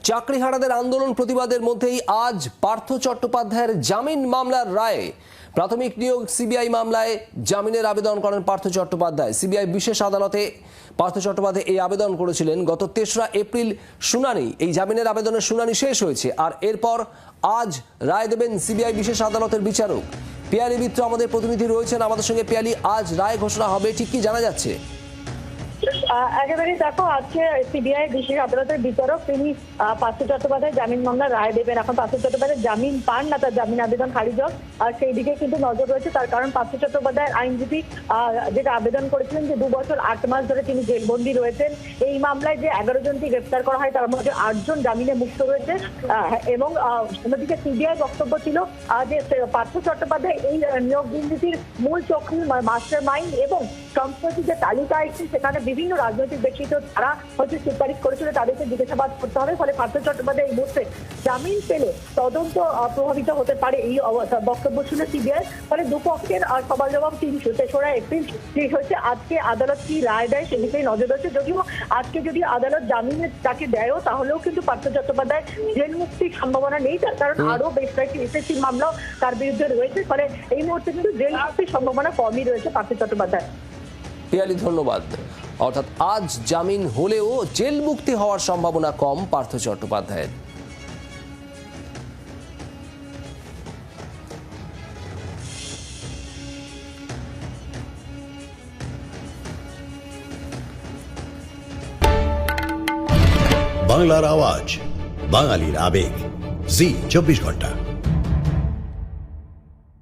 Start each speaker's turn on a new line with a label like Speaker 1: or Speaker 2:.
Speaker 1: চাকরিহারাদের আন্দোলন প্রতিবাদের মধ্যেই আজ পার্থ চট্টোপাধ্যায়ের জামিন মামলার রায়ে প্রাথমিক নিয়োগ সিবিআই মামলায় জামিনের আবেদন করেন পার্থ চট্টোপাধ্যায়। সিবিআই বিশেষ আদালতে পার্থ চট্টোপাধ্যায় এই আবেদন করেছিলেন। গত ৩রা এপ্রিল শুনানি, এই জামিনের আবেদনের শুনানি শেষ হয়েছে। আর এরপর আজ রায় দেবেন সিবিআই বিশেষ আদালতের বিচারক। পিয়ালি মিত্র আমাদের প্রতিনিধি রয়েছেন আমাদের সঙ্গে। পিয়ালি, আজ রায় ঘোষণা হবে, ঠিক কি জানা যাচ্ছে?
Speaker 2: একেবারে দেখো, আজকে সিবিআই বিশেষ আদালতের বিচারক তিনি পার্থ চট্টোপাধ্যায় জামিন মামলার রায় দেবেন। এখন পার্থ চট্টোপাধ্যায় জামিন পান না, তার জামিন আবেদন খারিজ হোক, আর সেই দিকে কিন্তু নজর রয়েছে। তার কারণ পার্থ চট্টোপাধ্যায়ের আইনজীবী যেটা আবেদন করেছিলেন যে 2 বছর 8 মাস ধরে তিনি জেলবন্দি রয়েছেন। এই মামলায় যে 11 জনকে গ্রেফতার করা হয় তার মধ্যে 8 জন জামিনে মুক্ত রয়েছে। এবং অন্যদিকে সিবিআই বক্তব্য ছিল যে পার্থ চট্টোপাধ্যায় এই নিয়োগ দুর্নীতির মূল চক্রী, মাস্টার মাইন্ড, এবং সম্প্রতি যে তালিকা আসছে সেখানে বিভিন্ন রাজনৈতিক ব্যক্তিত্ব তারা হয়তো সুপারিশ করেছিল, তাদেরকে জিজ্ঞাসাবাদ করতে হবে। ফলে পার্থ চট্টোপাধ্যায় এই মুহূর্তে জামিন পেলে তদন্ত প্রভাবিত হতে পারে, এই বক্তব্য ছিল সিবিআই। ফলে দুপক্ষের সবার জবাব 3রা এপ্রিল শেষ হয়েছে। আজকে আদালত কি রায় দেয় সেদিকেই নজর রয়েছে। যদিও আজকে যদি আদালত জামিনে তাকে দেয়ও তাহলেও কিন্তু পার্থ চট্টোপাধ্যায় জেল মুক্তির সম্ভাবনা নেই, তার কারণ আরো বেশ কয়েকটি এসএসসি মামলাও তার বিরুদ্ধে রয়েছে। ফলে এই মুহূর্তে কিন্তু জেল মুক্তির সম্ভাবনা কমই রয়েছে পার্থ চট্টোপাধ্যায়।
Speaker 1: পিয়ালি, ধন্যবাদ। অর্থাৎ আজ জামিন হলেও জেল মুক্তি হওয়ার সম্ভাবনা কম পার্থ চট্টোপাধ্যায়ের।
Speaker 3: বাংলার আওয়াজ, বাঙালির আবেগ, জি 24 ঘন্টা।